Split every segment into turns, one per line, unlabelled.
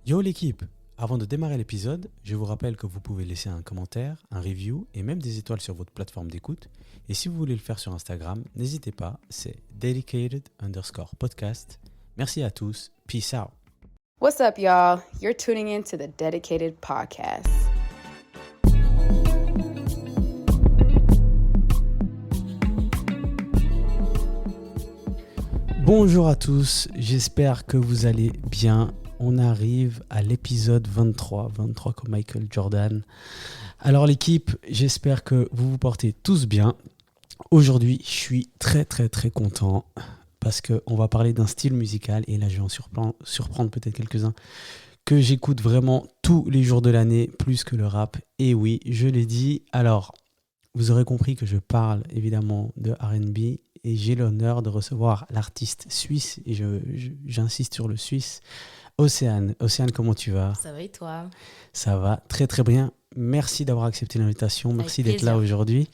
Yo l'équipe, avant de démarrer l'épisode, je vous rappelle que vous pouvez laisser un commentaire, un review et même des étoiles sur votre plateforme d'écoute. Et si vous voulez le faire sur Instagram, n'hésitez pas, c'est dedicated_podcast. Merci à tous, peace out.
What's up, y'all? You're tuning in to the Dedicated Podcast.
Bonjour à tous, j'espère que vous allez bien. On arrive à l'épisode 23 comme Michael Jordan. Alors l'équipe, j'espère que vous vous portez tous bien. Aujourd'hui, je suis très content parce qu'on va parler d'un style musical et là je vais en surprendre peut-être quelques-uns que j'écoute vraiment tous les jours de l'année, plus que le rap. Et oui, je l'ai dit. Alors, vous aurez compris que je parle évidemment de R&B et j'ai l'honneur de recevoir l'artiste suisse, et j'insiste sur le suisse, Océane. Océane, comment tu vas ?
Ça va et toi ?
Ça va très bien. Merci d'avoir accepté l'invitation. Merci d'être là
plaisir.
aujourd'hui.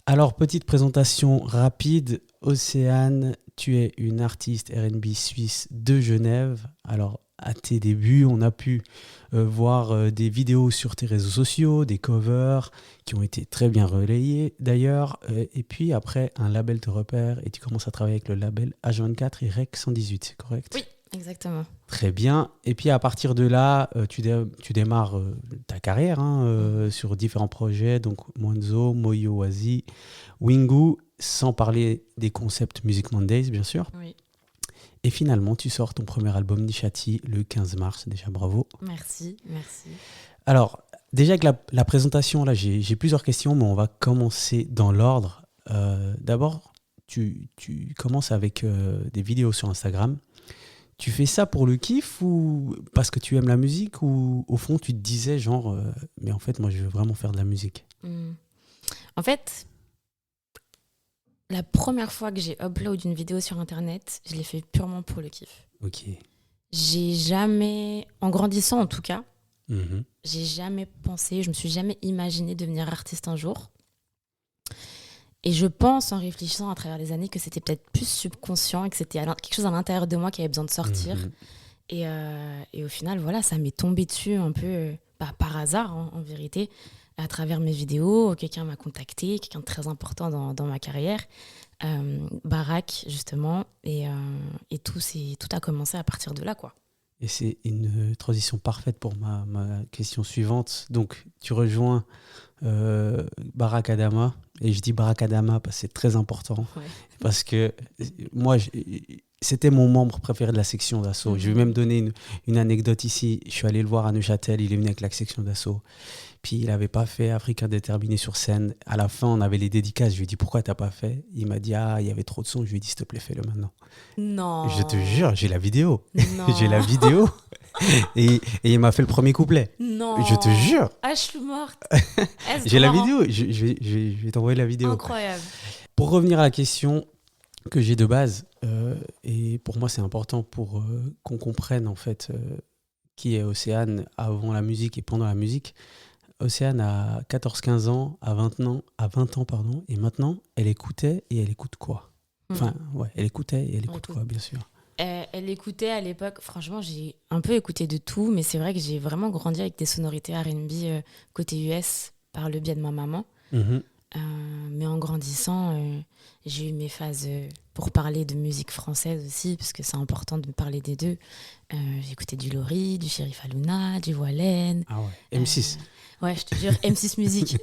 Alors, petite présentation rapide. Océane, tu es une artiste R&B suisse de Genève. Alors, à tes débuts, on a pu voir des vidéos sur tes réseaux sociaux, des covers qui ont été très bien relayés d'ailleurs. Et puis après, un label te repère et tu commences à travailler avec le label H24 et Rec 118, c'est correct ?
Oui, exactement.
Très bien. Et puis à partir de là, tu démarres ta carrière sur différents projets, donc Mwanzo, Moyo Wazi, Wingu, sans parler des concepts Music Mondays, bien sûr.
Oui.
Et finalement, tu sors ton premier album Nishati le 15 mars. Déjà, bravo.
Merci.
Alors, déjà avec la présentation, là, j'ai plusieurs questions, mais on va commencer dans l'ordre. D'abord, tu commences avec des vidéos sur Instagram. Tu fais ça pour le kiff ou parce que tu aimes la musique, ou au fond tu te disais genre mais en fait moi je veux vraiment faire de la musique.
En fait, la première fois que j'ai upload une vidéo sur Internet, je l'ai fait purement pour le kiff.
Ok.
J'ai jamais, en grandissant en tout cas,
Mhm.
j'ai jamais pensé, je me suis jamais imaginé devenir artiste un jour. Et je pense, en réfléchissant à travers les années, que c'était peut-être plus subconscient et que c'était quelque chose à l'intérieur de moi qui avait besoin de sortir.
Mhm.
Et au final, voilà, ça m'est tombé dessus un peu par hasard, en vérité, à travers mes vidéos. Quelqu'un m'a contacté, quelqu'un de très important dans ma carrière, Barak, justement. Et tout a commencé à partir de là, quoi.
Et c'est une transition parfaite pour ma question suivante. Donc tu rejoins Barack Adama, et je dis Barack Adama parce que c'est très important,
Ouais.
parce que moi c'était mon membre préféré de la section d'assaut. Je vais même donner une anecdote ici. Je suis allé le voir à Neuchâtel, il est venu avec la section d'assaut. Puis il n'avait pas fait Africain déterminé sur scène. À la fin, on avait les dédicaces. Je lui ai dit pourquoi t'as pas fait ? Il m'a dit il y avait trop de son. Je lui ai dit s'il te plaît, fais-le maintenant.
Non.
Je te jure, j'ai la vidéo.
Non.
J'ai la vidéo. Et il m'a fait le premier couplet.
Non.
Je te jure.
Ah, je suis morte.
J'ai la vidéo. Je vais t'envoyer la vidéo.
Incroyable.
Pour revenir à la question que j'ai de base, et pour moi c'est important pour qu'on comprenne en fait qui est Océane avant la musique et pendant la musique. Océane a 14-15 ans, à 20 ans, pardon, et maintenant elle écoutait et elle écoute quoi ? Enfin, ouais, elle écoutait et elle écoute quoi, bien sûr.
Elle écoutait à l'époque, franchement, j'ai un peu écouté de tout, mais c'est vrai que j'ai vraiment grandi avec des sonorités R&B côté US par le biais de ma maman.
Mhm.
Mais en grandissant, j'ai eu mes phases pour parler de musique française aussi, parce que c'est important de me parler des deux. J'écoutais du Lori, du Chérif Alouna, du Voilen.
Ah ouais, M6.
Ouais, je te jure, M6 Musique.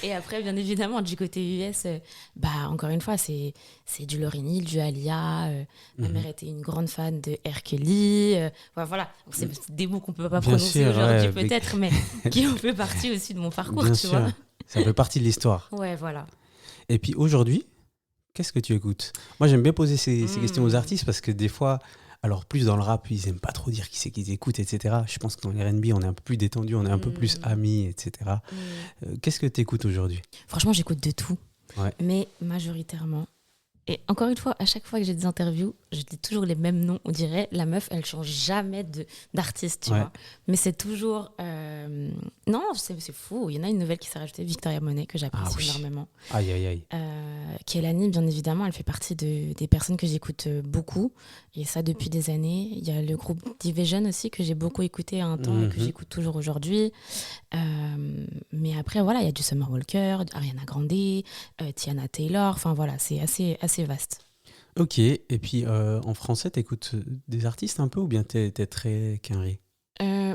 Et après, bien évidemment, du côté US, encore une fois, c'est du Lauryn Hill, du Alia. Ma mère était une grande fan de R. Kelly. Voilà, donc c'est des mots qu'on ne peut pas
Bien
prononcer
sûr,
aujourd'hui
ouais,
peut-être, mais qui ont fait partie aussi de mon parcours,
Bien
tu
sûr,
vois.
ça fait partie de l'histoire.
Ouais, voilà.
Et puis aujourd'hui, qu'est-ce que tu écoutes ? Moi, j'aime bien poser ces questions aux artistes parce que des fois, alors plus dans le rap, ils aiment pas trop dire qui c'est qu'ils écoutent, etc. Je pense que dans les R&B, on est un peu plus détendu, on est un peu plus amis, etc. Qu'est-ce que tu écoutes aujourd'hui ?
Franchement, j'écoute de tout,
Ouais.
mais majoritairement Et encore une fois, à chaque fois que j'ai des interviews, je dis toujours les mêmes noms. On dirait, la meuf, elle change jamais d'artiste, tu vois. Mais c'est toujours... Non, c'est fou. Il y en a une nouvelle qui s'est rajoutée, Victoria Monet, que j'apprécie énormément.
Aïe, aïe, aïe.
Kélani, bien évidemment, elle fait partie des personnes que j'écoute beaucoup. Et ça, depuis des années. Il y a le groupe Division aussi, que j'ai beaucoup écouté à un temps et que j'écoute toujours aujourd'hui. Mais après, voilà, il y a du Summer Walker, Ariana Grande, Tiana Taylor. Enfin, voilà, c'est assez vaste.
Ok, et puis en français, t'écoutes des artistes un peu ou bien t'es très Quinry?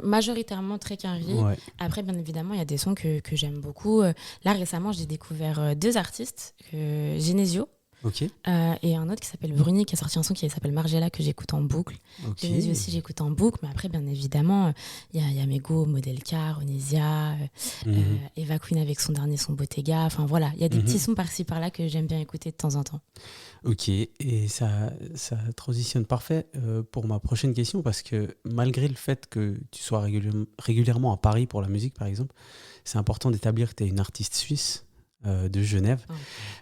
Majoritairement très Quinry.
Ouais.
Après, bien évidemment, il y a des sons que j'aime beaucoup. Là, récemment, j'ai découvert deux artistes, Genesio.
Ok.
Et un autre qui s'appelle Bruni, qui a sorti un son qui s'appelle Margiela, que j'écoute en boucle.
Okay.
Genesio aussi, j'écoute en boucle. Mais après, bien évidemment, il y a Mego, Modelka, Ronisia, Eva Queen avec son dernier son Bottega. Enfin voilà, il y a des petits sons par-ci par-là que j'aime bien écouter de temps en temps.
Ok, et ça transitionne parfait pour ma prochaine question, parce que malgré le fait que tu sois régulièrement à Paris pour la musique, par exemple, c'est important d'établir que tu es une artiste suisse de Genève.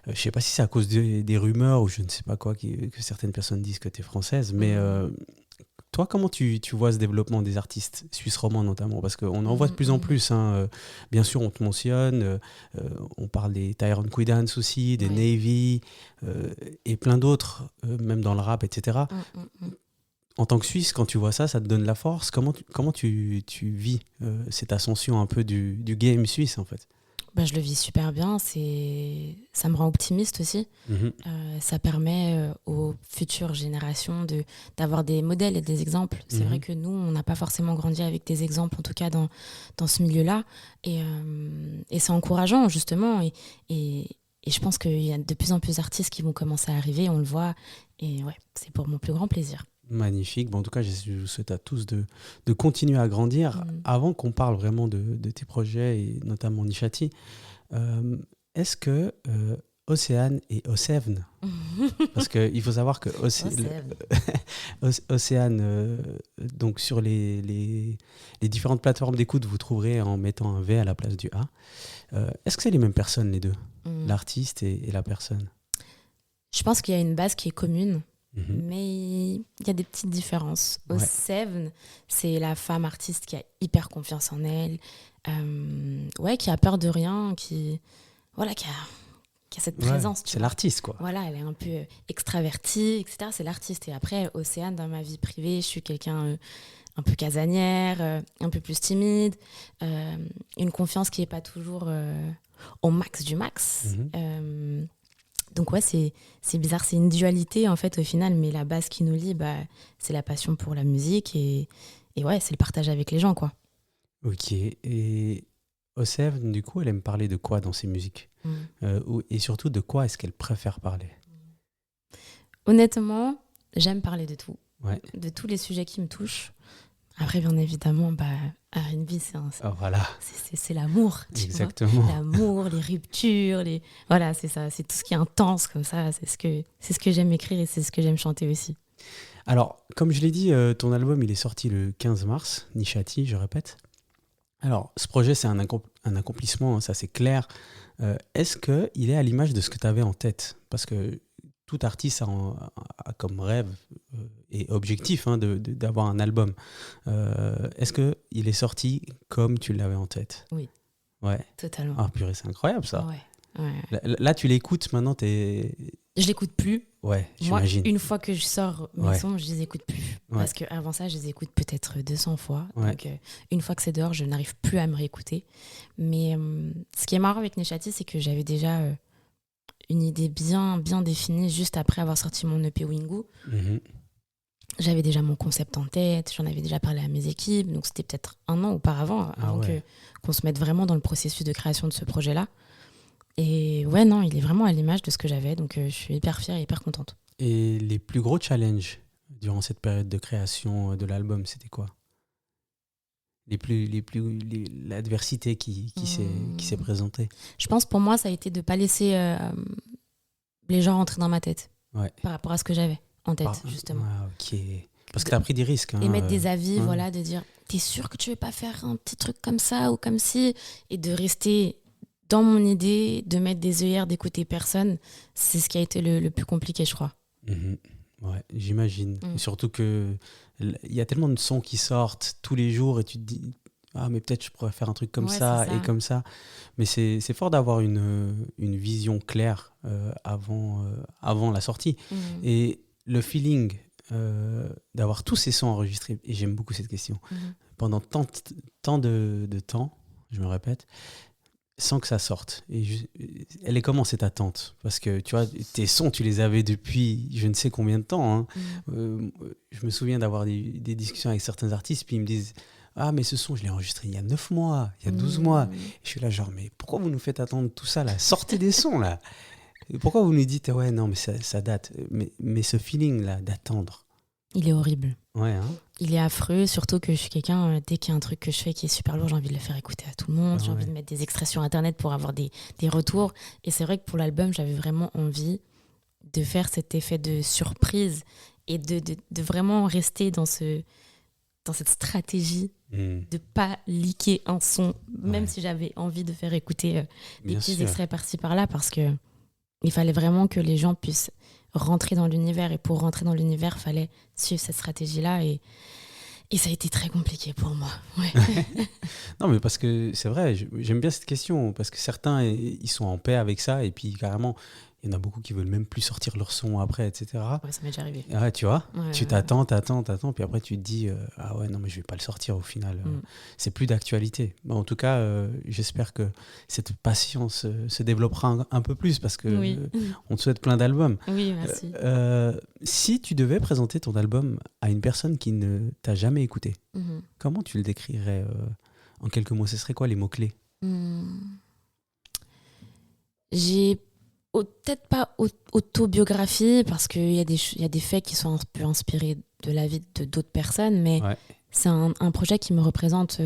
Je ne sais pas si c'est à cause des rumeurs ou je ne sais pas quoi que certaines personnes disent que tu es française, mais toi, comment tu vois ce développement des artistes suisses romands notamment? Parce qu'on en voit de plus en plus. Hein. Bien sûr, on te mentionne, on parle des Tyrone Quidance aussi, des Navy et plein d'autres, même dans le rap, etc. En tant que Suisse, quand tu vois ça, ça te donne la force. Comment tu vis cette ascension un peu du game suisse, en fait?
Je le vis super bien, ça me rend optimiste aussi. Ça permet aux futures générations d'avoir des modèles et des exemples. C'est vrai que nous, on n'a pas forcément grandi avec des exemples, en tout cas dans ce milieu-là. Et c'est encourageant, justement. Et je pense qu'il y a de plus en plus d'artistes qui vont commencer à arriver, on le voit. Et ouais, c'est pour mon plus grand plaisir.
Magnifique. Bon, en tout cas, je vous souhaite à tous de continuer à grandir. Avant qu'on parle vraiment de tes projets, et notamment Nishati, est-ce que Océane et Océane, parce qu'il faut savoir que Océane, donc sur les différentes plateformes d'écoute, vous trouverez en mettant un V à la place du A. Est-ce que c'est les mêmes personnes, les deux, l'artiste et la personne?
Je pense qu'il y a une base qui est commune. Mais il y a des petites différences. Océane, c'est la femme artiste qui a hyper confiance en elle, qui a peur de rien, qui a cette présence.
C'est l'artiste, quoi.
Voilà, elle est un peu extravertie, etc. C'est l'artiste. Et après, Océane, dans ma vie privée, je suis quelqu'un un peu casanière, un peu plus timide, une confiance qui n'est pas toujours au max du max. Donc ouais, c'est bizarre, c'est une dualité en fait au final, mais la base qui nous lie, c'est la passion pour la musique et ouais, c'est le partage avec les gens, quoi.
Ok, et Océane, du coup, elle aime parler de quoi dans ses musiques et surtout, de quoi est-ce qu'elle préfère parler?
Honnêtement, j'aime parler de tout, de tous les sujets qui me touchent. Après, bien évidemment, R&B, c'est l'amour.
Exactement.
L'amour, les ruptures, voilà, c'est ça. C'est tout ce qui est intense comme ça. C'est ce que j'aime écrire et c'est ce que j'aime chanter aussi.
Alors, comme je l'ai dit, ton album, il est sorti le 15 mars, Nishati, je répète. Alors, ce projet, c'est un accomplissement, ça c'est clair. Est-ce qu'il est à l'image de ce que tu avais en tête? Parce que tout artiste a comme rêve et objectif d'avoir un album. Est-ce qu'il est sorti comme tu l'avais en tête?
Oui.
Ouais.
Totalement.
Ah purée, c'est incroyable ça.
Ouais.
Là, tu l'écoutes maintenant,
Je l'écoute plus.
Ouais, j'imagine.
Moi, une fois que je sors mes sons, je les écoute plus. Parce qu'avant ça, je les écoute peut-être 200 fois. Donc, une fois que c'est dehors, je n'arrive plus à me réécouter. Mais ce qui est marrant avec Nishati, c'est que j'avais déjà une idée bien définie juste après avoir sorti mon EP Wingu. J'avais déjà mon concept en tête, j'en avais déjà parlé à mes équipes, donc c'était peut-être 1 an auparavant avant qu'on se mette vraiment dans le processus de création de ce projet-là. Et ouais, non, il est vraiment à l'image de ce que j'avais, donc je suis hyper fière et hyper contente.
Et les plus gros challenges durant cette période de création de l'album, c'était quoi? L'adversité qui s'est présentée?
Je pense pour moi, ça a été de ne pas laisser les gens rentrer dans ma tête par rapport à ce que j'avais en tête, justement.
Ok. Parce que tu as pris des risques.
Et mettre des avis, de dire, t'es sûr que tu veux pas faire un petit truc comme ça ou comme ci? Et de rester dans mon idée, de mettre des œillères, d'écouter personne, c'est ce qui a été le plus compliqué, je crois.
Mhm. Ouais, j'imagine. Et surtout que il y a tellement de sons qui sortent tous les jours et tu te dis ah mais peut-être je pourrais faire un truc comme
Ouais,
ça
c'est ça.
et comme ça. Mais c'est fort d'avoir une vision claire avant la sortie.
Mhm.
Et le feeling d'avoir tous ces sons enregistrés, et j'aime beaucoup cette question,
Mhm.
pendant tant de temps, je me répète, sans que ça sorte. Elle est comment cette attente? Parce que tu vois, tes sons, tu les avais depuis je ne sais combien de temps. Hein.
Mhm.
Je me souviens d'avoir des discussions avec certains artistes, puis ils me disent ah, mais ce son, je l'ai enregistré il y a 9 mois, il y a 12 mois.
Mhm.
Et je suis là, genre, mais pourquoi vous nous faites attendre tout ça là? Sortez des sons là. Et pourquoi vous nous dites ouais, non, mais ça date. Mais ce feeling là d'attendre.
Il est horrible.
Ouais, hein?
Il est affreux, surtout que je suis quelqu'un, dès qu'il y a un truc que je fais qui est super lourd, j'ai envie de le faire écouter à tout le monde,
Ah
j'ai envie
ouais.
de mettre des extraits sur Internet pour avoir des retours. Et c'est vrai que pour l'album, j'avais vraiment envie de faire cet effet de surprise et de vraiment rester dans cette stratégie de pas leaker un son, même
Ouais.
si j'avais envie de faire écouter des
Bien
petits
sûr.
extraits par-ci par-là, parce que il fallait vraiment que les gens puissent rentrer dans l'univers. Et pour rentrer dans l'univers, il fallait suivre cette stratégie-là. Et ça a été très compliqué pour moi. Ouais.
Non, mais parce que c'est vrai, j'aime bien cette question, parce que certains, ils sont en paix avec ça, et puis carrément, il y en a beaucoup qui veulent même plus sortir leur son après, etc.
Ouais, ça m'est déjà arrivé.
Ouais, tu vois,
Ouais,
tu
ouais,
t'attends, puis après tu te dis, ah ouais, non, mais je vais pas le sortir au final.
Mm.
C'est plus d'actualité. Mais en tout cas, j'espère que cette patience se développera un peu plus, parce que
Oui.
on te souhaite plein d'albums.
Oui, merci.
Si tu devais présenter ton album à une personne qui ne t'a jamais écouté,
Mhm.
comment tu le décrirais en quelques mots? Ce serait quoi les mots-clés?
J'ai peut-être pas autobiographie, parce qu'il y a des faits qui sont un peu inspirés de la vie de d'autres personnes, mais
Ouais.
c'est un projet qui me représente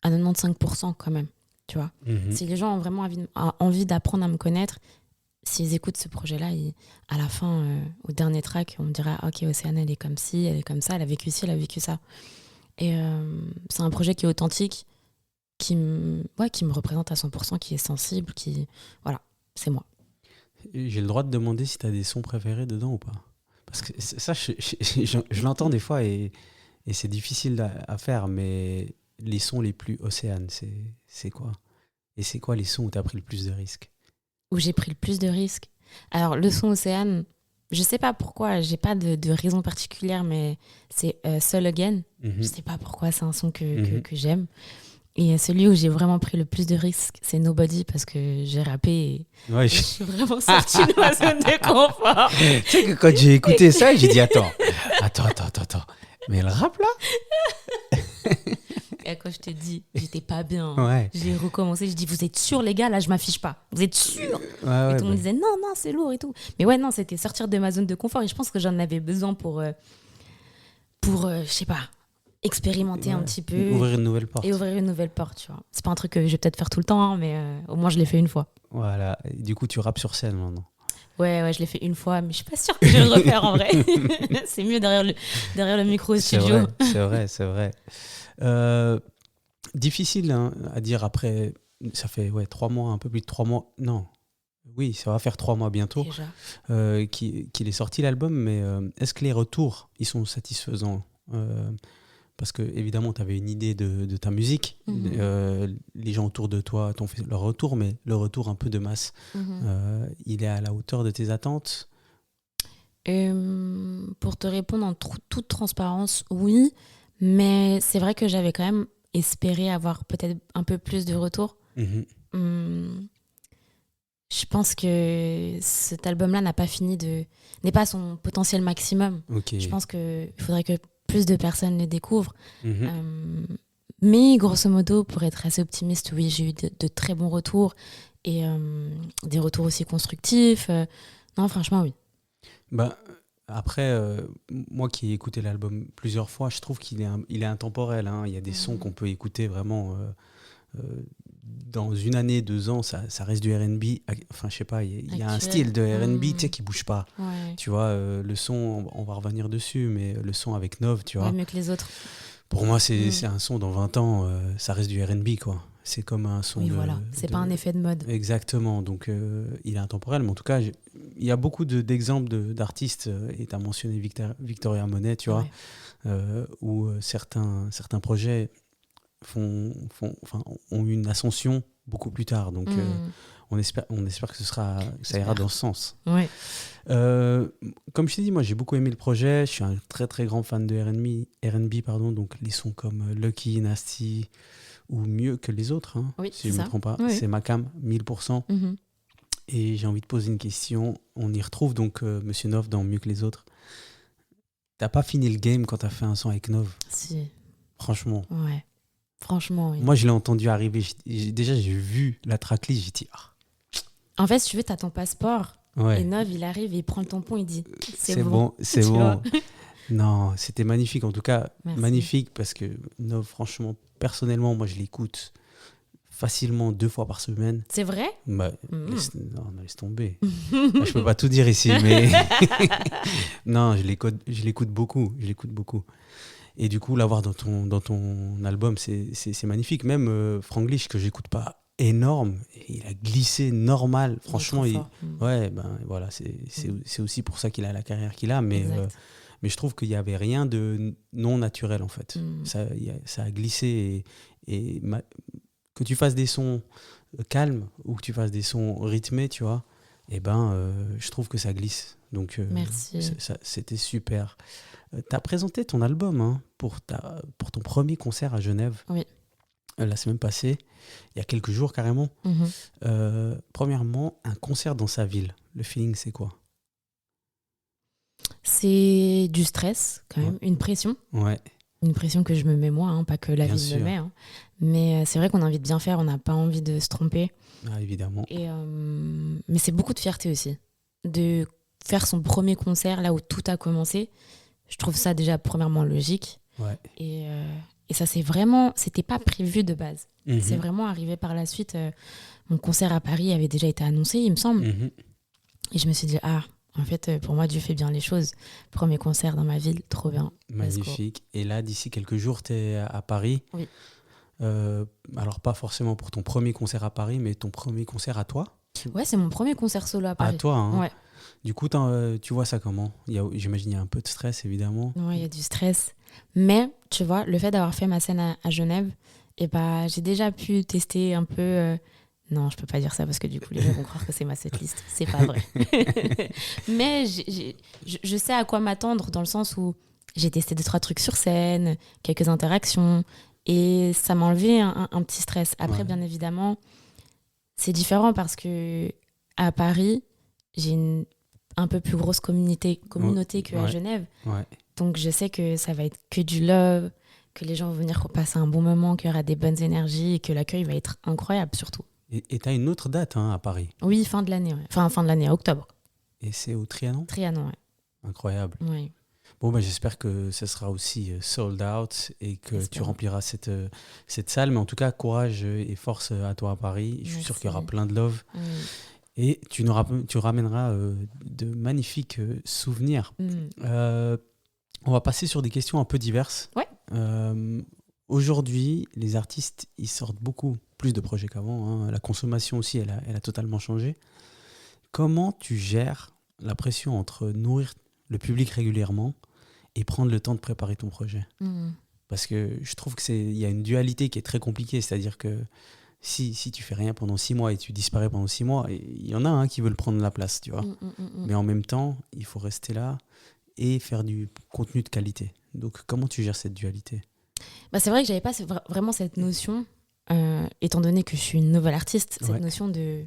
à 95% quand même, tu vois.
Mhm.
Si les gens ont vraiment envie d'apprendre à me connaître, s'ils écoutent ce projet-là, à la fin, au dernier track, on me dira ok, Océane, elle est comme ci, elle est comme ça, elle a vécu ci, elle a vécu ça. Et c'est un projet qui est authentique, qui me représente à 100%, qui est sensible, voilà, c'est moi.
J'ai le droit de demander si tu as des sons préférés dedans ou pas? Parce que ça, je l'entends des fois et c'est difficile à faire, mais les sons les plus Océane, c'est quoi? Et c'est quoi les sons où tu as pris le plus de risques?
Où j'ai pris le plus de risques. Alors, le son Océane, je sais pas pourquoi, j'ai pas de raison particulière, mais c'est Seul Again.
Mhm.
Je sais pas pourquoi, c'est un son que
Mhm.
j'aime. Et celui où j'ai vraiment pris le plus de risques, c'est Nobody, parce que j'ai rappé et
Ouais,
je suis vraiment sortie de ma zone de confort.
Tu sais que quand j'ai écouté ça, j'ai dit attends. Mais le rap là?
Et quand je te dis, j'étais pas bien.
Ouais.
J'ai recommencé, je dis, vous êtes sûrs les gars, là je m'affiche pas. Vous êtes sûrs?
Ouais,
Et tout le monde disait, non, c'est lourd et tout. Mais ouais, non, c'était sortir de ma zone de confort. Et je pense que j'en avais besoin pour je sais pas, expérimenter un petit peu.
Ouvrir une nouvelle porte.
Et ouvrir une nouvelle porte, tu vois. C'est pas un truc que je vais peut-être faire tout le temps, hein, mais au moins je l'ai fait une fois.
Voilà. Et du coup, tu rappes sur scène maintenant.
Ouais, je l'ai fait une fois, mais je suis pas sûre que je vais le refaire en vrai. C'est mieux derrière le micro au studio.
C'est vrai. Difficile hein, à dire après. Ça fait 3 mois, un peu plus de 3 mois. Non. Oui, ça va faire 3 mois bientôt
Déjà.
qu'il est sorti l'album, mais est-ce que les retours, ils sont satisfaisants? Parce que évidemment, tu avais une idée de ta musique. Les gens autour de toi t'ont fait leur retour, mais le retour un peu de masse, il est à la hauteur de tes attentes?
Pour te répondre en toute transparence, oui, mais c'est vrai que j'avais quand même espéré avoir peut-être un peu plus de retours. Je pense que cet album-là n'est pas à son potentiel maximum.
Okay.
Je pense qu'il faudrait que plus de personnes le découvrent. Mais grosso modo, pour être assez optimiste, oui, j'ai eu de très bons retours et des retours aussi constructifs. Non, franchement, oui.
Bah, après, moi qui ai écouté l'album plusieurs fois, je trouve qu'il est intemporel. Hein. Il y a des sons qu'on peut écouter vraiment dans une année, 2 ans, ça reste du R&B. Enfin, je sais pas, il y a un style de R&B tu sais, qui bouge pas.
Ouais.
Tu vois, le son, on va revenir dessus, mais le son avec Nov, tu vois.
Ouais, mieux que les autres.
Pour moi, c'est un son dans 20 ans, ça reste du R&B, quoi. C'est comme un son
Oui, voilà. C'est pas un effet de mode.
Exactement. Donc, il est intemporel. Mais en tout cas, il y a beaucoup d'exemples d'artistes. Et tu as mentionné Victoria Monet, tu vois, où certains projets ont eu une ascension beaucoup plus tard. Donc, on espère que ça ira dans ce sens.
Ouais.
Comme je t'ai dit, moi, j'ai beaucoup aimé le projet. Je suis un très, très grand fan de R&B, pardon. Donc, les sons comme Lucky, Nasty, ou mieux que les autres, hein,
Oui,
si je ne me trompe pas. Oui. C'est ma cam, 1000%. Et j'ai envie de poser une question. On y retrouve donc Monsieur Nov dans Mieux que les autres. T'as pas fini le game quand t'as fait un son avec Nov?
Si.
Franchement.
Ouais. Franchement, oui.
Moi, je l'ai entendu arriver. Déjà, j'ai vu la tracklist, j'ai dit...
En fait, si tu veux, t'as ton passeport.
Ouais.
Et Nov, il arrive et il prend le tampon, il dit
c'est bon. C'est bon. Non, c'était magnifique. En tout cas,
merci.
Magnifique parce que Nov, franchement, personnellement, moi, je l'écoute facilement 2 fois par semaine.
C'est vrai?
Bah, laisse tomber. Je peux pas tout dire ici, mais non, je l'écoute beaucoup. Et du coup, l'avoir dans ton album, c'est magnifique. Même Franglish, que j'écoute pas énorme, il a glissé normal. Franchement, ouais, ben voilà, c'est aussi pour ça qu'il a la carrière qu'il a, mais je trouve qu'il y avait rien de non naturel en fait. Ça a glissé et que tu fasses des sons calmes ou que tu fasses des sons rythmés, tu vois, et je trouve que ça glisse. Donc
merci.
C'était super. Tu as présenté ton album hein, pour ton premier concert à Genève.
Oui.
La semaine passée, il y a quelques jours carrément. Premièrement, un concert dans sa ville. Le feeling, c'est quoi?
C'est du stress, quand même, une pression.
Ouais.
Une pression que je me mets moi, hein, pas que la ville me met. Hein. Mais c'est vrai qu'on a envie de bien faire, on n'a pas envie de se tromper.
Ah, évidemment.
Mais c'est beaucoup de fierté aussi. De faire son premier concert là où tout a commencé. Je trouve ça déjà premièrement logique.
Ouais.
Et ça, c'était pas prévu de base. C'est vraiment arrivé par la suite. Mon concert à Paris avait déjà été annoncé, il me semble. Et je me suis dit, en fait, pour moi, Dieu fait bien les choses. Premier concert dans ma ville, trop bien.
Magnifique. Et là, d'ici quelques jours, tu es à Paris.
Oui.
Alors, pas forcément pour ton premier concert à Paris, mais ton premier concert à toi?
Ouais, c'est mon premier concert solo à Paris.
À toi, hein.
Ouais.
Du coup, tu vois ça comment? J'imagine qu'il y a un peu de stress, évidemment.
Oui, il y a du stress. Mais, tu vois, le fait d'avoir fait ma scène à Genève, j'ai déjà pu tester un peu... Non, je peux pas dire ça parce que du coup, les gens vont croire que c'est ma setlist. C'est pas vrai. Mais je sais à quoi m'attendre dans le sens où j'ai testé 2-3 trucs sur scène, quelques interactions, et ça m'a enlevé un petit stress. Après, bien évidemment, c'est différent parce que à Paris, j'ai une un peu plus grosse communauté qu'à Genève. Ouais. Donc, je sais que ça va être que du love, que les gens vont venir passer un bon moment, qu'il y aura des bonnes énergies et que l'accueil va être incroyable surtout.
Et tu as une autre date hein, à Paris?
Oui, fin de l'année. Ouais. Enfin, fin de l'année, octobre.
Et c'est au Trianon?
Trianon, ouais.
Incroyable.
Oui.
Bon, j'espère que ce sera aussi sold out et que tu rempliras cette salle. Mais en tout cas, courage et force à toi à Paris. Je suis sûr qu'il y aura plein de love. Oui. Et tu ramèneras de magnifiques souvenirs. On va passer sur des questions un peu diverses.
Ouais.
Aujourd'hui, les artistes, ils sortent beaucoup plus de projets qu'avant. Hein. La consommation aussi, elle a totalement changé. Comment tu gères la pression entre nourrir le public régulièrement et prendre le temps de préparer ton projet? Parce que je trouve qu'il y a une dualité qui est très compliquée. C'est-à-dire que si tu fais rien pendant 6 mois et tu disparais pendant 6 mois, il y en a qui veulent prendre la place, tu vois. Mais en même temps, il faut rester là et faire du contenu de qualité. Donc, comment tu gères cette dualité?
C'est vrai que j'avais pas vraiment cette notion, étant donné que je suis une nouvelle artiste, cette notion de...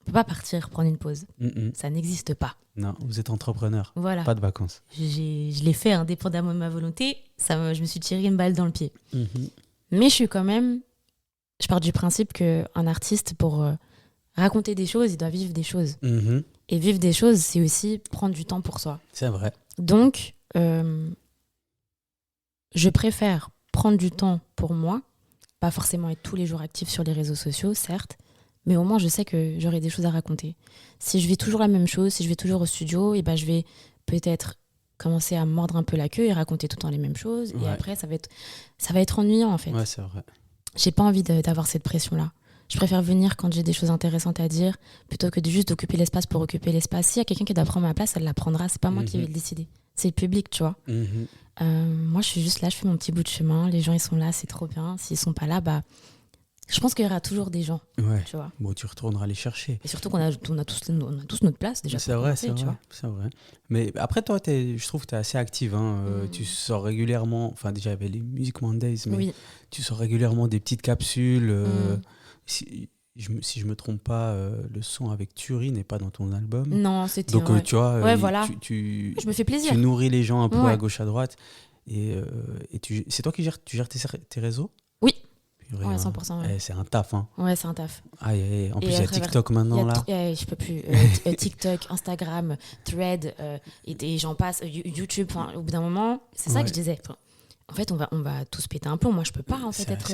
On peut pas partir, prendre une pause. Ça n'existe pas.
Non, vous êtes entrepreneur,
voilà.
Pas de vacances.
Je l'ai fait indépendamment de ma volonté, je me suis tiré une balle dans le pied. Mais je pars du principe qu'un artiste, pour raconter des choses, il doit vivre des choses. Et vivre des choses, c'est aussi prendre du temps pour soi.
C'est vrai.
Donc, je préfère prendre du temps pour moi, pas forcément être tous les jours active sur les réseaux sociaux, certes, mais au moins je sais que j'aurai des choses à raconter. Si je vis toujours la même chose, si je vais toujours au studio, je vais peut-être commencer à mordre un peu la queue et raconter tout le temps les mêmes choses. Et après, ça va être ennuyant, en fait.
Ouais, c'est vrai.
j'ai pas envie d'avoir cette pression-là. Je préfère venir quand j'ai des choses intéressantes à dire plutôt que de juste occuper l'espace pour occuper l'espace. S'il y a quelqu'un qui doit prendre ma place, elle la prendra. C'est pas moi qui vais le décider. C'est le public, tu vois. Moi, je suis juste là, je fais mon petit bout de chemin. Les gens, ils sont là, c'est trop bien. S'ils sont pas là, bah, je pense qu'il y aura toujours des gens.
Ouais.
Tu vois.
Bon, tu retourneras les chercher.
Et surtout qu'on a tous notre place déjà.
C'est vrai, c'est vrai. Mais après, toi, je trouve que tu es assez active. Tu sors régulièrement, enfin déjà, il y avait les Music Mondays, mais tu sors régulièrement des petites capsules. Si je me trompe pas, le son avec Turi n'est pas dans ton album.
Non, c'était...
Donc, tu vois,
voilà.
je
me fais plaisir.
Tu nourris les gens un peu à gauche, à droite. Et c'est toi qui gères tes réseaux ?
Oui.
Purée,
ouais, 100%. Ouais.
C'est un taf. Hein.
Ouais, c'est un taf.
En plus, il y a TikTok maintenant, là.
Je peux plus. TikTok, Instagram, Thread, et j'en passe, YouTube. Au bout d'un moment, c'est ça que je disais. En fait, on va tous péter un plomb. Moi, je peux pas en fait être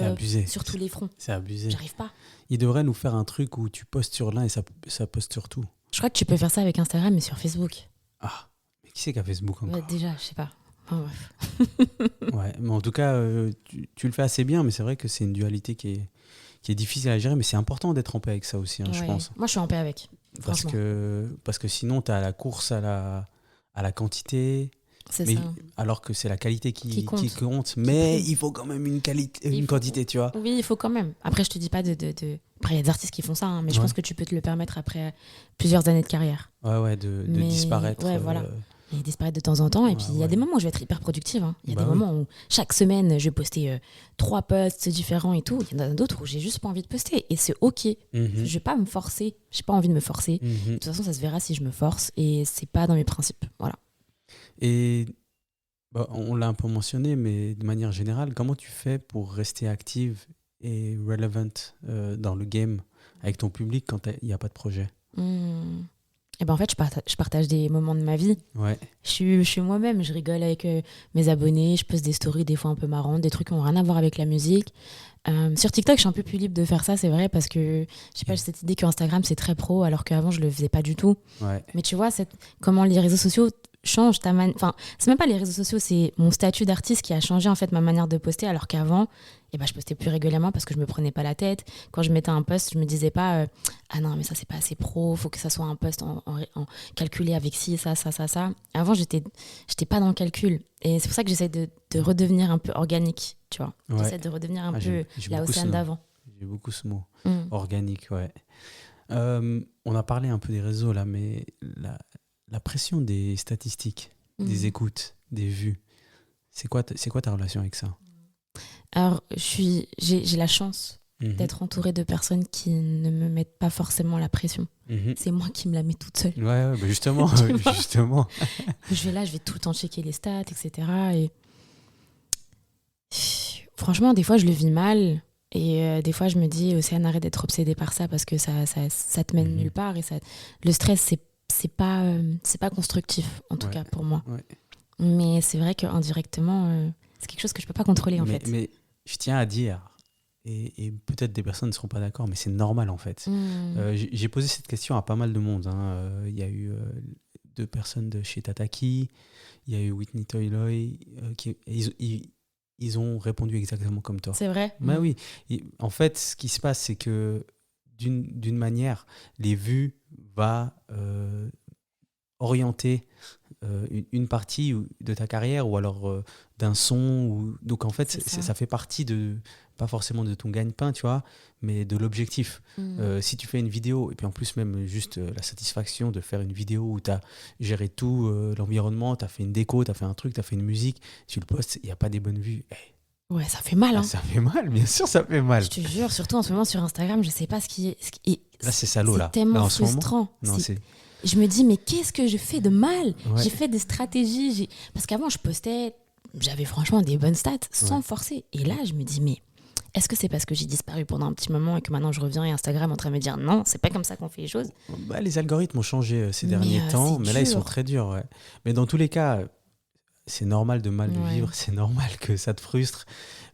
sur tous les fronts.
C'est abusé.
J'arrive pas.
Il devrait nous faire un truc où tu postes sur l'un et ça poste sur tout.
Je crois que tu peux faire ça avec Instagram, mais sur Facebook.
Ah, mais qui c'est qui a Facebook encore ?
Déjà, je sais pas. Enfin, bref.
Ouais, mais en tout cas, tu le fais assez bien, mais c'est vrai que c'est une dualité qui est difficile à gérer, mais c'est important d'être en paix avec ça aussi, je pense.
Moi, je suis en paix avec.
Parce que sinon, tu as la course à la quantité.
C'est ça.
Alors que c'est la qualité qui compte. Mais il faut quand même une quantité, tu vois.
Oui, il faut quand même. Après, je te dis pas de... Après, il y a des artistes qui font ça, hein, mais je pense que tu peux te le permettre après plusieurs années de carrière.
Ouais, de disparaître.
Ouais, voilà. Et disparaître de temps en temps. Et puis, il y a des moments où je vais être hyper productive. Hein. Il y a des moments où chaque semaine, je vais poster 3 posts différents et tout. Il y en a d'autres où j'ai juste pas envie de poster. Et c'est OK. Je vais pas me forcer. J'ai pas envie de me forcer. De toute façon, ça se verra si je me force. Et c'est pas dans mes principes. Voilà.
Et on l'a un peu mentionné, mais de manière générale, comment tu fais pour rester active et relevant dans le game avec ton public quand il n'y a pas de projet ?
Et en fait, je partage des moments de ma vie.
Ouais.
Je suis moi-même, je rigole avec mes abonnés, je poste des stories des fois un peu marrantes, des trucs qui n'ont rien à voir avec la musique. Sur TikTok, je suis un peu plus libre de faire ça, c'est vrai, parce que je sais pas, j'ai cette idée que Instagram c'est très pro, alors qu'avant je le faisais pas du tout.
Ouais.
Mais tu vois, comment les réseaux sociaux changent ta manière. Enfin, c'est même pas les réseaux sociaux, c'est mon statut d'artiste qui a changé en fait ma manière de poster, alors qu'avant, je postais plus régulièrement parce que je me prenais pas la tête. Quand je mettais un post, je me disais pas ah non, mais ça c'est pas assez pro, faut que ça soit un post en calculé avec ci, ça. Avant, j'étais pas dans le calcul. Et c'est pour ça que j'essaie de redevenir un peu organique, tu vois. Ouais. J'essaie de redevenir un peu la Océane d'avant.
J'ai beaucoup ce mot. Organique, ouais. On a parlé un peu des réseaux là, mais la pression des statistiques, des écoutes, des vues, c'est quoi ta relation avec ça ?
Alors, j'ai la chance d'être entourée de personnes qui ne me mettent pas forcément la pression. C'est moi qui me la mets toute seule.
Ouais, bah justement.
Je vais tout le temps checker les stats, etc. Et franchement, des fois, je le vis mal. Et des fois, je me dis, Océane, arrête d'être obsédée par ça parce que ça te mène nulle part. Et le stress, c'est pas constructif, en tout cas pour moi. Ouais. Mais c'est vrai qu'indirectement, c'est quelque chose que je peux pas contrôler, en fait.
Mais je tiens à dire, et peut-être des personnes ne seront pas d'accord, mais c'est normal, en fait. J'ai posé cette question à pas mal de monde. Il y a eu 2 personnes de chez Tataki, il y a eu Whitney Toyloy, ils ont répondu exactement comme toi.
C'est vrai.
Bah oui. En fait, ce qui se passe, c'est que d'une manière, les vues va orienter une partie de ta carrière ou alors d'un son. Donc en fait, ça fait partie pas forcément de ton gagne-pain, tu vois, mais de l'objectif. Si tu fais une vidéo, et puis en plus même juste la satisfaction de faire une vidéo où tu as géré tout l'environnement, tu as fait une déco, tu as fait un truc, tu as fait une musique, tu le postes, il n'y a pas des bonnes vues.
Ouais, ça fait mal. Hein.
Ça fait mal, bien sûr, ça fait mal.
Je te jure, surtout en ce moment sur Instagram, je sais pas ce qui est.
Là, c'est salaud, là.
C'est tellement
là,
frustrant. Je me dis, mais qu'est-ce que je fais de mal ?
Ouais.
J'ai fait des stratégies. Parce qu'avant, je postais, j'avais franchement des bonnes stats sans forcer. Et là, je me dis, mais est-ce que c'est parce que j'ai disparu pendant un petit moment et que maintenant je reviens et Instagram est en train de me dire non, c'est pas comme ça qu'on fait les choses ?
Les algorithmes ont changé ces derniers temps, mais là, ils sont très durs. Ouais. Mais dans tous les cas, c'est normal de mal le vivre, c'est normal que ça te frustre.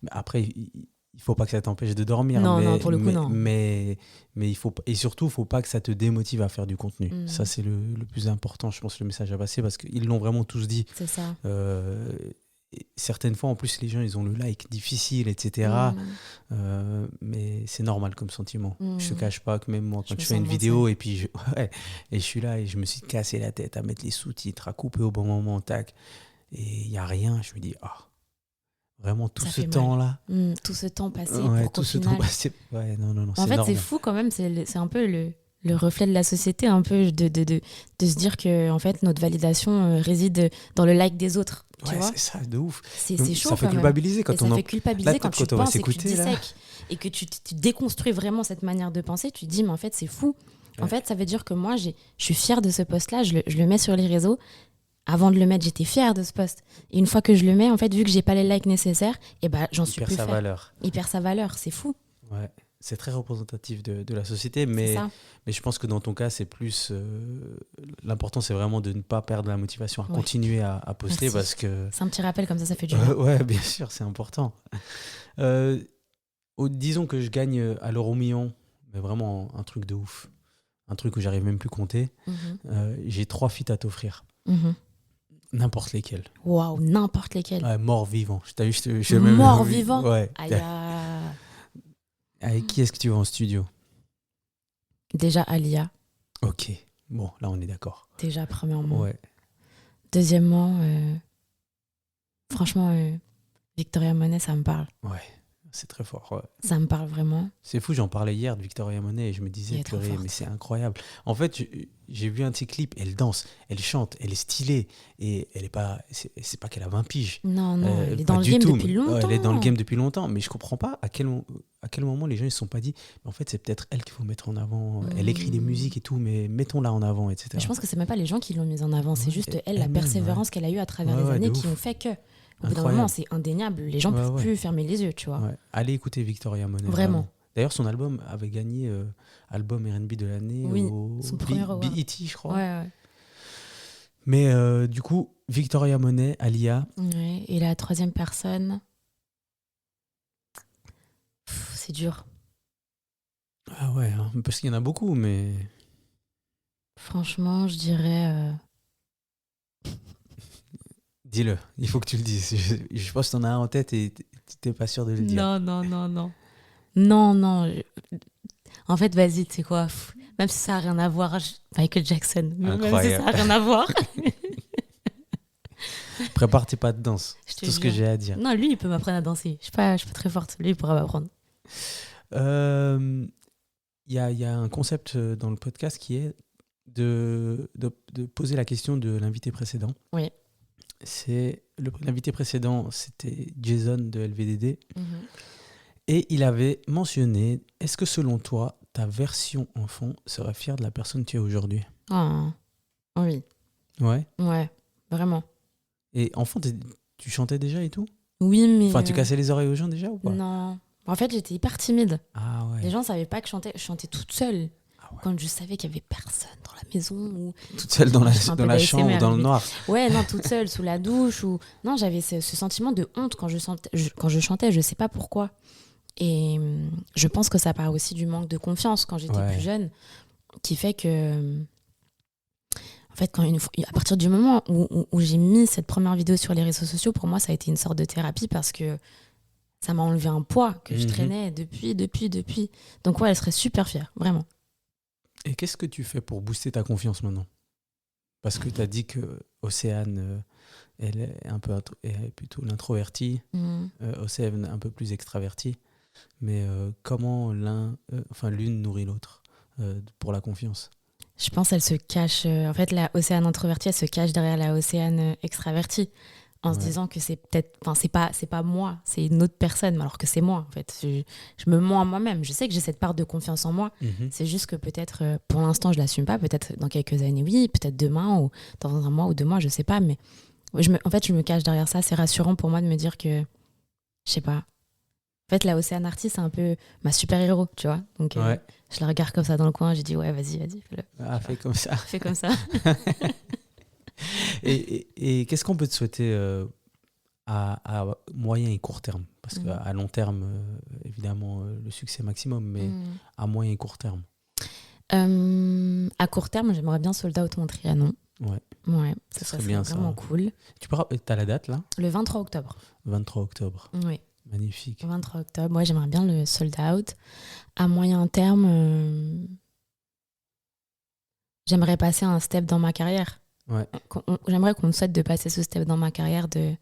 Mais après, il faut pas que ça t'empêche de dormir.
Non, pour le coup, non.
Mais il faut, et surtout, il faut pas que ça te démotive à faire du contenu. Ça, c'est le plus important, je pense, le message à passer, parce qu'ils l'ont vraiment tous dit.
C'est ça.
certaines fois, en plus, les gens, ils ont le like difficile, etc. Mais c'est normal comme sentiment. Je te cache pas que même moi, quand je fais une vidéo et puis ouais, et je suis là et je me suis cassé la tête à mettre les sous-titres, à couper au bon moment, tac, et il n'y a rien, je me dis, vraiment tout ce temps-là.
Tout ce temps passé
Ouais,
pour
tout
qu'au
ce
final...
temps passé. Ouais, non,
En fait, c'est fou quand même, c'est un peu le reflet de la société, un peu de se dire que en fait, notre validation réside dans le like des autres. Tu vois,
c'est ça, de ouf.
c'est chaud
ça fait
quand
culpabiliser
même.
quand
Et ça fait culpabiliser quand tu penses et que tu dissèques et que tu déconstruis vraiment cette manière de penser. Tu te dis, mais en fait, c'est fou. En fait, ça veut dire que moi, je suis fière de ce post-là, je le mets sur les réseaux. Avant de le mettre, j'étais fière de ce post. Et une fois que je le mets, en fait, vu que j'ai pas les likes nécessaires, et ben, j'en suis plus fière. Il perd sa valeur, c'est fou.
Ouais. C'est très représentatif de la société, mais je pense que dans ton cas, c'est plus... l'important, c'est vraiment de ne pas perdre la motivation, à continuer à poster.
Merci.
Parce que...
C'est un petit rappel, comme ça fait du bien.
Ouais, bien sûr, c'est important. Disons que je gagne à l'euro million, mais vraiment un truc de ouf. Un truc que j'arrive même plus à compter. J'ai 3 feats à t'offrir. N'importe lesquels.
Waouh, n'importe lesquels.
Ouais, mort-vivant.
Mort-vivant.
Ouais.
Aïe.
Avec qui est-ce que tu vas en studio?
Déjà Alia.
Ok, bon, là on est d'accord.
Déjà, premièrement.
Ouais.
Deuxièmement, franchement, Victoria Monet, ça me parle.
Ouais, c'est très fort. Ouais.
Ça me parle vraiment.
C'est fou, j'en parlais hier de Victoria Monet et je me disais, purée, mais c'est incroyable. En fait, j'ai vu un de ses clips, elle danse, elle chante, elle est stylée et elle est pas, c'est pas qu'elle a 20 piges.
Non, elle est dans le game depuis longtemps.
Elle est dans le game depuis longtemps, mais je comprends pas à quel moment les gens ils se sont pas dit, mais en fait c'est peut-être elle qu'il faut mettre en avant. Elle écrit des musiques et tout, mais mettons-la en avant, etc.
Mais je pense que c'est même pas les gens qui l'ont mise en avant, c'est juste elle, la persévérance qu'elle a eue à travers les années qui ont fait que. Au bout d'un moment, c'est indéniable. Les gens ne peuvent plus fermer les yeux, tu vois.
Ouais. Allez écouter Victoria Monet.
Vraiment.
D'ailleurs, son album avait gagné album R&B de l'année au
son premier
BET, je crois.
Ouais.
Mais du coup, Victoria Monet, Alia.
Ouais. Et la troisième personne, c'est dur.
Ah ouais, hein, parce qu'il y en a beaucoup, mais...
Franchement, je dirais...
Dis-le, il faut que tu le dises. Je pense que t'en as un en tête et t'es pas sûr de le dire.
Non. En fait, vas-y, tu sais quoi, même si ça n'a rien à voir, Michael Jackson, même si ça n'a rien à voir.
Prépare tes pas de danse, c'est tout ce que j'ai à dire.
Non, lui, il peut m'apprendre à danser. Je suis pas très forte, lui, il pourra m'apprendre.
Y a un concept dans le podcast qui est de poser la question de l'invité précédent.
Oui.
L'invité précédent, c'était Jason de LVDD. Et il avait mentionné, est-ce que selon toi, ta version enfant serait fière de la personne que tu es aujourd'hui?
Oui.
Ouais,
vraiment.
Et enfant, tu chantais déjà et tout?
Oui, mais...
Enfin, tu cassais les oreilles aux gens déjà ou pas?
Non. En fait, j'étais hyper timide.
Ah ouais.
Les gens ne savaient pas que je chantais toute seule. Quand je savais qu'il n'y avait personne dans la maison. Ou...
Toute seule dans la chambre ou dans le noir.
Ouais, non, toute seule, sous la douche. Non, j'avais ce sentiment de honte quand je chantais, je ne sais pas pourquoi. Et je pense que ça part aussi du manque de confiance quand j'étais plus jeune, qui fait que... En fait, à partir du moment où j'ai mis cette première vidéo sur les réseaux sociaux, pour moi, ça a été une sorte de thérapie parce que ça m'a enlevé un poids que je traînais depuis. Donc ouais, elle serait super fière, vraiment.
Et qu'est-ce que tu fais pour booster ta confiance maintenant? Parce que tu as dit que Océane, elle est plutôt l'introvertie, Océane un peu plus extravertie. Mais comment l'une nourrit l'autre pour la confiance?
Je pense qu'elle se cache... en fait, la Océane introvertie, elle se cache derrière la Océane extravertie. En se disant que c'est peut-être... Enfin, c'est pas moi, c'est une autre personne, alors que c'est moi, en fait. Je me mens à moi-même. Je sais que j'ai cette part de confiance en moi. C'est juste que peut-être, pour l'instant, je ne l'assume pas. Peut-être dans quelques années, oui. Peut-être demain, ou dans un mois ou 2 mois, je ne sais pas. Mais en fait, je me cache derrière ça. C'est rassurant pour moi de me dire que... Je ne sais pas. En fait, la Océane artiste, c'est un peu ma super-héros, tu vois. Donc, je la regarde comme ça dans le coin. J'ai dit, ouais, vas-y, fais-le.
Ah, fais comme ça.
Fais comme ça.
Et qu'est-ce qu'on peut te souhaiter à moyen et court terme? Parce qu'à long terme, évidemment, le succès maximum, mais à moyen et court terme.
À court terme, j'aimerais bien Sold Out mon Trianon.
Ouais,
Ouais,
ce
ça
serait bien ça.
vraiment cool.
T'as la date là?
Le 23 octobre.
23 octobre.
Oui,
Magnifique.
23 octobre. Ouais, j'aimerais bien le sold out. À moyen terme, j'aimerais passer un step dans ma carrière.
Ouais.
J'aimerais qu'on me souhaite de passer ce step dans ma carrière de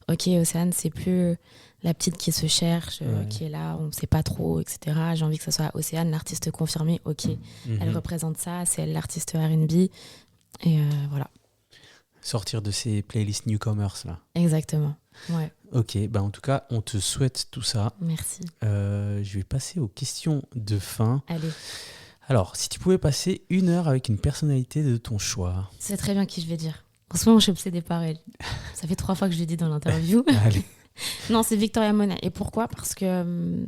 ok, Océane, c'est plus la petite qui se cherche, qui est là, on ne sait pas trop, etc. J'ai envie que ce soit Océane, l'artiste confirmée. Ok, elle représente ça, c'est elle l'artiste R&B. Et voilà.
Sortir de ces playlists newcomers là.
Exactement. Ouais.
Ok, bah en tout cas, on te souhaite tout ça.
Merci.
Je vais passer aux questions de fin.
Allez.
Alors, si tu pouvais passer 1 heure avec une personnalité de ton choix.
C'est très bien qui je vais dire. En ce moment, je suis obsédée par elle. Ça fait 3 fois que je l'ai dit dans l'interview.
Allez.
Non, c'est Victoria Monet. Et pourquoi ? Parce que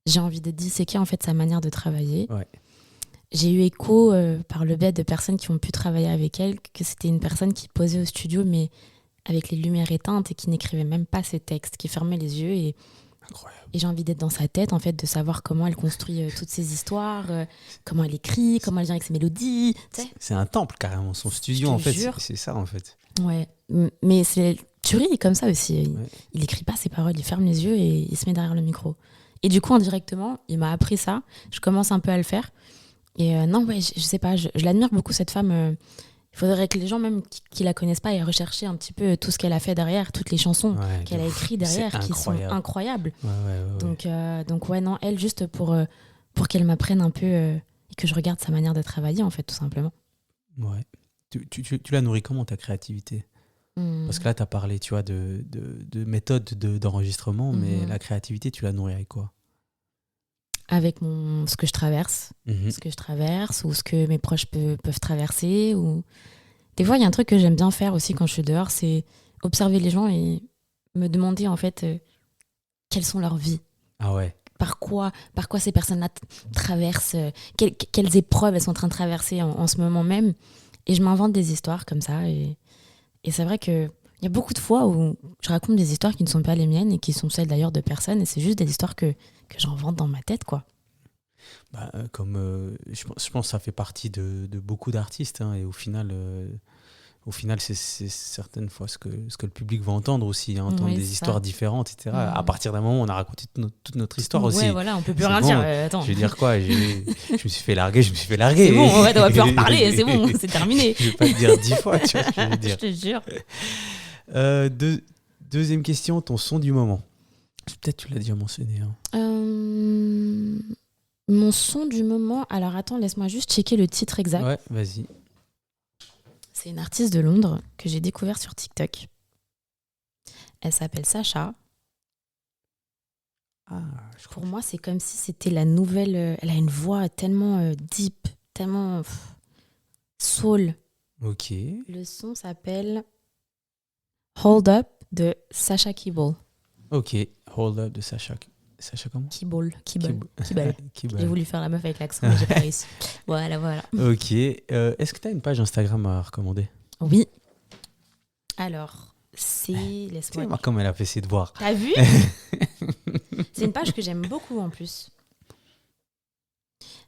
j'ai envie de disséquer en fait sa manière de travailler.
Ouais.
J'ai eu écho par le biais de personnes qui ont pu travailler avec elle que c'était une personne qui posait au studio mais avec les lumières éteintes et qui n'écrivait même pas ses textes, qui fermait les yeux et j'ai envie d'être dans sa tête en fait, de savoir comment elle construit toutes ses histoires, comment elle écrit, comment elle vient avec ses mélodies.
C'est un temple carrément, son studio en fait, c'est ça en fait.
Ouais, mais tu ris comme ça aussi. Il écrit pas ses paroles, il ferme les yeux et il se met derrière le micro. Et du coup indirectement, il m'a appris ça. Je commence un peu à le faire. Et non, ouais, je sais pas, je l'admire beaucoup cette femme. Il faudrait que les gens même qui la connaissent pas aient recherché un petit peu tout ce qu'elle a fait derrière, toutes les chansons qu'elle a écrites derrière qui sont incroyables. Donc ouais, non, elle juste pour qu'elle m'apprenne un peu et que je regarde sa manière de travailler en fait, tout simplement.
Ouais. Tu la nourris comment ta créativité ? Parce que là, tu as parlé, tu vois, de méthode d'enregistrement, mais la créativité, tu la nourris avec quoi ?
Avec ce que je traverse, ou ce que mes proches peuvent traverser. Ou... Des fois, il y a un truc que j'aime bien faire aussi quand je suis dehors, c'est observer les gens et me demander en fait quelles sont leurs vies.
Ah ouais.
Par quoi ces personnes-là traversent, quelles épreuves elles sont en train de traverser en ce moment même. Et je m'invente des histoires comme ça. Et c'est vrai qu'il y a beaucoup de fois où je raconte des histoires qui ne sont pas les miennes et qui sont celles d'ailleurs de personnes. Et c'est juste des histoires que j'invente dans ma tête, quoi.
Bah, je pense que ça fait partie de beaucoup d'artistes, hein, et au final, c'est certaines fois ce que le public va entendre aussi, hein, entendre des histoires différentes, etc. À partir d'un moment, on a raconté toute notre histoire aussi.
Ouais, voilà, on peut plus rien dire. Attends.
Je vais dire quoi ? Je me suis fait larguer. C'est
bon, on va plus en reparler, c'est bon, c'est terminé.
Je vais pas te dire 10 fois, tu vois ce que je veux dire.
Je te jure.
Deuxième question, ton son du moment. Peut-être tu l'as déjà mentionné. Hein.
Mon son du moment, alors attends, laisse-moi juste checker le titre exact.
Ouais, vas-y.
C'est une artiste de Londres que j'ai découverte sur TikTok. Elle s'appelle Sacha. Pour moi, c'est comme si c'était la nouvelle... elle a une voix tellement deep, tellement soul.
Ok.
Le son s'appelle Hold Up de Sasha Kibble.
Ok, Hold Up de Sacha comment ?
Kibble. J'ai voulu faire la meuf avec l'accent, mais j'ai pas réussi. Voilà.
Ok. Est-ce que tu as une page Instagram à recommander ?
Oui. Alors, laisse-moi...
Tu vois comme elle a fait ses devoirs.
T'as vu ? C'est une page que j'aime beaucoup en plus.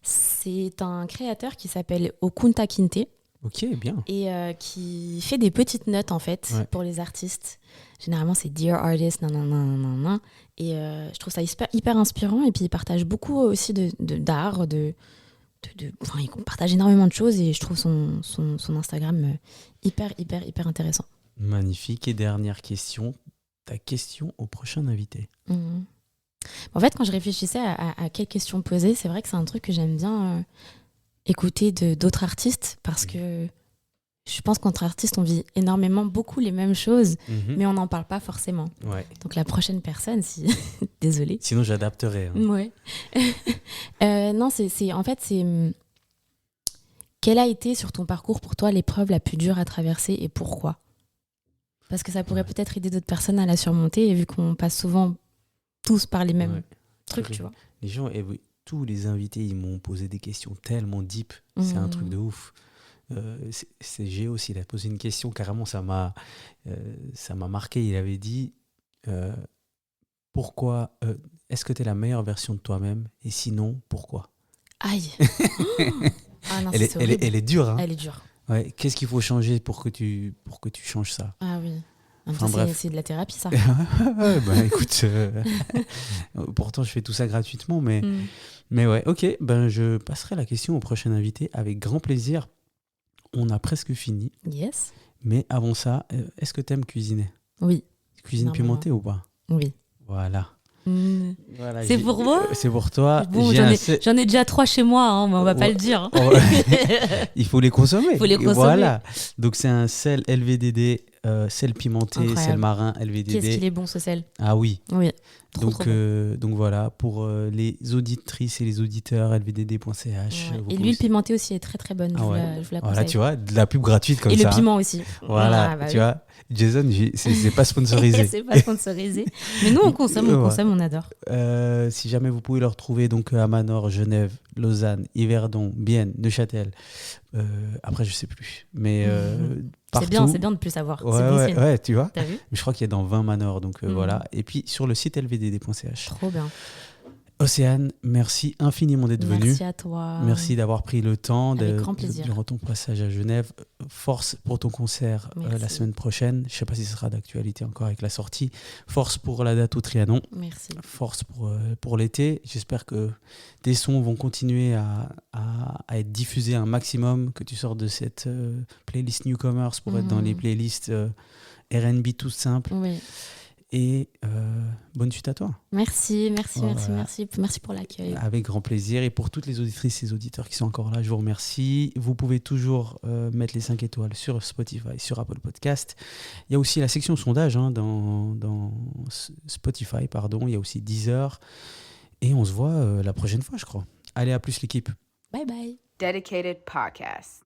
C'est un créateur qui s'appelle Okunta Kinte.
Ok, bien.
Et qui fait des petites notes en fait pour les artistes. Généralement c'est Dear Artist, nanana. Et je trouve ça hyper inspirant. Et puis il partage beaucoup aussi d'art, enfin, il partage énormément de choses et je trouve son Instagram hyper intéressant.
Magnifique. Et dernière question, ta question au prochain invité.
En fait, quand je réfléchissais à quelles questions poser, c'est vrai que c'est un truc que j'aime bien écouter d'autres artistes parce que je pense qu'entre artistes, on vit beaucoup les mêmes choses, mais on n'en parle pas forcément.
Ouais.
Donc la prochaine personne, désolée.
Sinon, j'adapterai. Hein.
Ouais. Non, en fait, quelle a été sur ton parcours pour toi l'épreuve la plus dure à traverser et pourquoi ? Parce que ça pourrait peut-être aider d'autres personnes à la surmonter, et vu qu'on passe souvent tous par les mêmes trucs, tu vois.
Les gens, tous les invités, ils m'ont posé des questions tellement deep. C'est un truc de ouf. C'est Géo aussi, il a posé une question, carrément, ça m'a marqué. Il avait dit pourquoi est-ce que tu es la meilleure version de toi-même, et sinon, pourquoi ?
Aïe. Ah non,
elle est dure, hein.
Elle est dure.
Ouais. Qu'est-ce qu'il faut changer pour que tu changes ça?
Ah oui. En même
Enfin,
temps,
bref.
c'est de la thérapie, ça.
Ouais, bah écoute, pourtant je fais tout ça gratuitement, mais ouais, ok, ben je passerai la question au prochain invité avec grand plaisir. On a presque fini,
Yes.
mais avant ça, est-ce que t'aimes cuisiner?
Oui.
Cuisine
Énormément.
pimentée ou pas?
Oui.
Voilà. Voilà,
C'est pour moi?
C'est pour toi.
Bon, j'en ai déjà 3 chez moi, hein, mais on va pas le dire. Hein.
Il faut les consommer.
Il faut les consommer.
Voilà. Donc c'est un sel LVDD, sel pimenté,
Incroyable.
sel marin LVDD.
Qu'est-ce qu'il est bon, ce sel?
Ah oui.
Oui. Trop bon.
Donc voilà, pour les auditrices et les auditeurs, lvdd.ch.
Ouais. Et l'huile pimentée aussi est très très bonne.
Ah ouais.
Je vous la
Voilà,
conseille.
tu vois, de la pub gratuite comme
et
ça.
Et le piment aussi.
Voilà,
bah
tu
oui.
vois. Jason, c'est pas sponsorisé.
C'est pas sponsorisé. Mais nous, on consomme, on adore.
Si jamais vous pouvez le retrouver donc, à Manor, Genève, Lausanne, Yverdon, Bienne, Neuchâtel. Après, je sais plus. Mais partout.
C'est bien de plus savoir.
Ouais,
c'est bon signe.
ouais, tu vois.
T'as vu?
Je crois qu'il y a dans 20 Manor. Donc voilà. Et puis sur le site lvdd.ch.
Trop bien.
Océane, merci infiniment d'être venue.
Merci à toi.
Merci d'avoir pris le temps
grand plaisir.
durant ton passage à Genève. Force pour ton concert la semaine prochaine. Je ne sais pas si ce sera d'actualité encore avec la sortie. Force pour la date au Trianon.
Merci.
Force pour l'été. J'espère que tes sons vont continuer à être diffusés un maximum, que tu sors de cette playlist Newcomers pour être dans les playlists R&B tout simple.
Oui.
Et bonne suite à toi.
Merci pour l'accueil.
Avec grand plaisir. Et pour toutes les auditrices et les auditeurs qui sont encore là, je vous remercie. Vous pouvez toujours mettre les 5 étoiles sur Spotify, sur Apple Podcast. Il y a aussi la section sondage dans Spotify, pardon. Il y a aussi Deezer. Et on se voit la prochaine fois, je crois. Allez, à plus l'équipe.
Bye bye.
Dedicated Podcast.